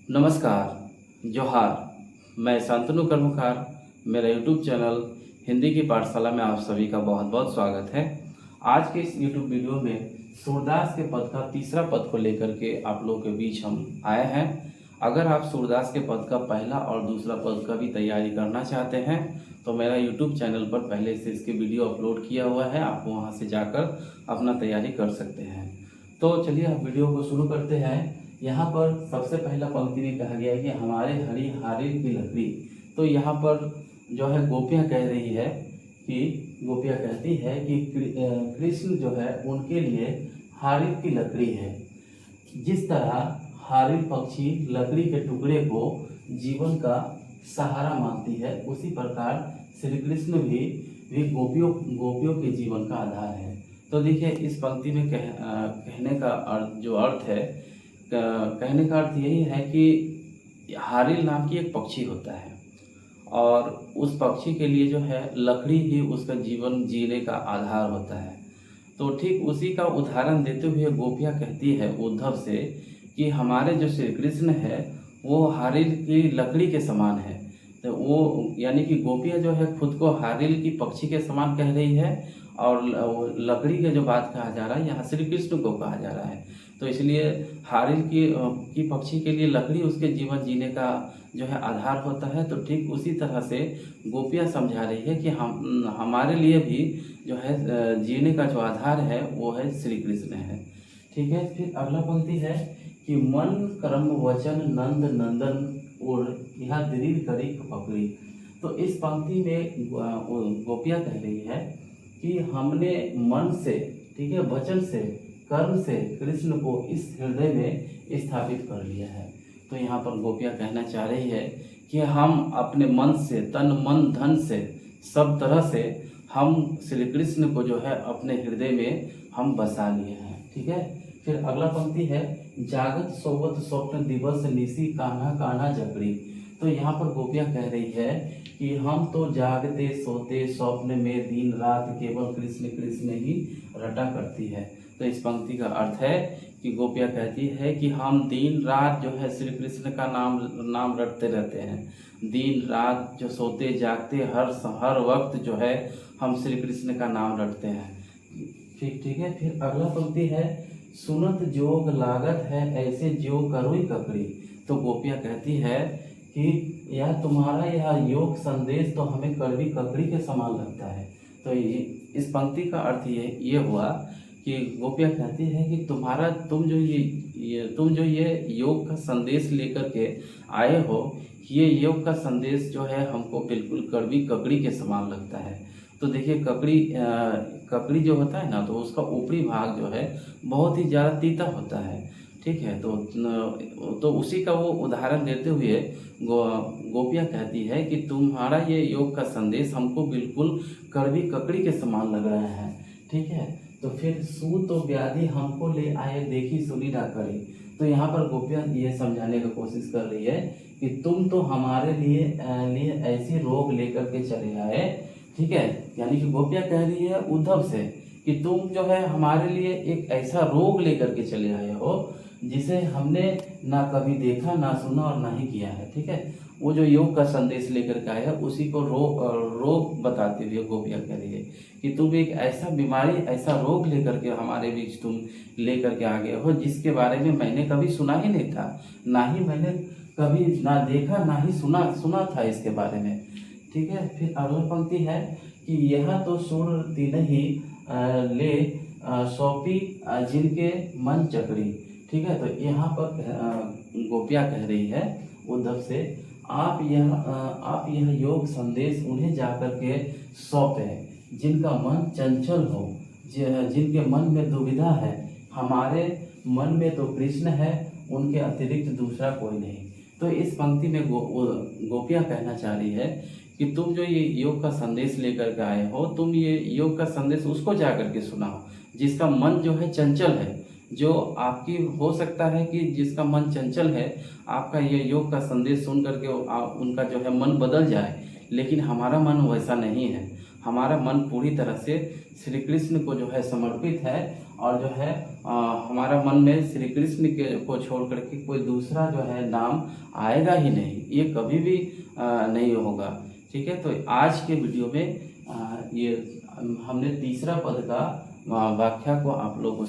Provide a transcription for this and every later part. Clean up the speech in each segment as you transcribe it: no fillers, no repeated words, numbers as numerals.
नमस्कार, जोहार। मैं शांतनु कर्मकार। मेरा यूट्यूब चैनल हिंदी की पाठशाला में आप सभी का बहुत बहुत स्वागत है। आज के इस यूट्यूब वीडियो में सूरदास के पद का तीसरा पद को लेकर के आप लोगों के बीच हम आए हैं। अगर आप सूरदास के पद का पहला और दूसरा पद का भी तैयारी करना चाहते हैं तो मेरा यूट्यूब चैनल पर पहले से इसके वीडियो अपलोड किया हुआ है, आप वहां से जाकर अपना तैयारी कर सकते हैं। तो चलिए आप वीडियो को शुरू करते हैं। यहाँ पर सबसे पहला पंक्ति में कहा गया है कि हमारे हरी हारिल की लकड़ी। तो यहाँ पर जो है गोपियाँ कह रही है कि गोपियाँ कहती है कि कृष्ण जो है उनके लिए हारिल की लकड़ी है। जिस तरह हारिल पक्षी लकड़ी के टुकड़े को जीवन का सहारा मानती है, उसी प्रकार श्री कृष्ण भी गोपियों के जीवन का आधार है। तो देखिए इस पंक्ति में कहने का जो अर्थ है, कहने का अर्थ यही है कि हारिल नाम की एक पक्षी होता है और उस पक्षी के लिए जो है लकड़ी ही उसका जीवन जीने का आधार होता है। तो ठीक उसी का उदाहरण देते हुए गोपियाँ कहती है उद्धव से कि हमारे जो श्री कृष्ण है वो हारिल की लकड़ी के समान है। तो वो यानी कि गोपियाँ जो है खुद को हारिल की पक्षी के समान कह रही है और लकड़ी के जो बात कहा जा रहा है यहाँ श्री कृष्ण को कहा जा रहा है। तो इसलिए हारिल की पक्षी के लिए लकड़ी उसके जीवन जीने का जो है आधार होता है। तो ठीक उसी तरह से गोपियाँ समझा रही है कि हमारे लिए भी जो है जीने का जो आधार है वो है श्री कृष्ण है। ठीक है, फिर अगला पंक्ति है कि मन कर्म वचन नंद नंदन और यह दृढ़ करी पकड़ी। तो इस पंक्ति में गोपियाँ कह रही है कि हमने मन से, ठीक है, वचन से, कर्म से कृष्ण को इस हृदय में स्थापित कर लिया है। तो यहाँ पर गोपियाँ कहना चाह रही है कि हम अपने मन से, तन मन धन से, सब तरह से हम श्री कृष्ण को जो है अपने हृदय में हम बसा लिए हैं। ठीक है, फिर अगला पंक्ति है जागत सोवत स्वप्न दिवस निशी कान्हा कान्हा जकड़ी। तो यहाँ पर गोपियाँ कह रही है कि हम तो जागते सोते स्वप्न में दिन रात केवल कृष्ण कृष्ण ही रटा करती है। तो इस पंक्ति का अर्थ है कि गोपियाँ कहती है कि हम दिन रात जो है श्री कृष्ण का नाम रटते रहते हैं। दिन रात जो सोते जागते हर वक्त जो है हम श्री कृष्ण का नाम रटते हैं। ठीक है, फिर अगला पंक्ति है सुनत जोग लागत है ऐसे जो करोई ककड़ी। तो गोपियाँ कहती है कि यह तुम्हारा यह योग संदेश तो हमें कड़वी ककड़ी के समान लगता है। तो इस पंक्ति का अर्थ ये हुआ कि गोपियाँ कहती है कि तुम जो ये योग का संदेश लेकर के आए हो, ये योग का संदेश जो है हमको बिल्कुल कड़वी ककड़ी के समान लगता है। तो देखिए ककड़ी जो होता है ना, तो उसका ऊपरी भाग जो है बहुत ही ज़्यादा तीता होता है। ठीक है, तो उसी का वो उदाहरण देते हुए गोपियाँ कहती है कि तुम्हारा ये योग का संदेश हमको बिल्कुल कड़वी ककड़ी के समान लग रहा है। ठीक है, तो फिर सू तो व्याधि हमको ले आए देखी सुनी ना करे। तो यहाँ पर गोपियाँ ये समझाने की कोशिश कर रही है कि तुम तो हमारे लिए ऐसी रोग लेकर के चले आए। ठीक है, यानी कि गोपियाँ कह रही है उद्धव से कि तुम जो है हमारे लिए एक ऐसा रोग लेकर के चले आए हो जिसे हमने ना कभी देखा, ना सुना और ना ही किया है। ठीक है, वो जो योग का संदेश लेकर के आए हैं उसी को रोग बताते हुए गोपियाँ कह रही है कि तुम एक ऐसा बीमारी, ऐसा रोग लेकर के हमारे बीच तुम लेकर के आ गए हो जिसके बारे में मैंने कभी सुना ही नहीं था, ना ही मैंने कभी ना देखा, ना ही सुना था इसके बारे में। ठीक है, फिर अगला पंक्ति है कि यह तो सुर तीन ही ले सौंपी जिनके मन चकड़ी। ठीक है, तो यहाँ पर गोपियाँ कह रही है उद्धव से आप यह योग संदेश उन्हें जाकर के सौंपें जिनका मन चंचल हो, जिनके मन में दुविधा है। हमारे मन में तो कृष्ण है, उनके अतिरिक्त दूसरा कोई नहीं। तो इस पंक्ति में गोपियाँ कहना चाह रही है कि तुम जो ये योग का संदेश लेकर के आए हो, तुम ये योग का संदेश उसको जा करके सुनाओ जिसका मन जो है चंचल है। जो आपकी हो सकता है कि जिसका मन चंचल है, आपका ये योग का संदेश सुन करके उनका जो है मन बदल जाए, लेकिन हमारा मन वैसा नहीं है। हमारा मन पूरी तरह से श्री कृष्ण को जो है समर्पित है और जो है हमारा मन में श्री कृष्ण के को छोड़ करके कोई दूसरा जो है नाम आएगा ही नहीं, ये कभी भी नहीं होगा। ठीक है, तो आज के वीडियो में ये हमने तीसरा पद का व्याख्या को आप लोगों को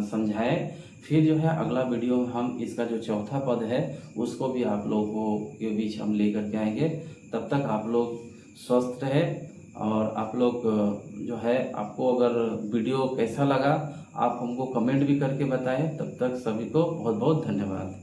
समझाए। फिर जो है अगला वीडियो में हम इसका जो चौथा पद है उसको भी आप लोगों के बीच हम लेकर के आएंगे। तब तक आप लोग स्वस्थ रहे, और आप लोग जो है, आपको अगर वीडियो कैसा लगा आप हमको कमेंट भी करके बताएं। तब तक सभी को बहुत बहुत धन्यवाद।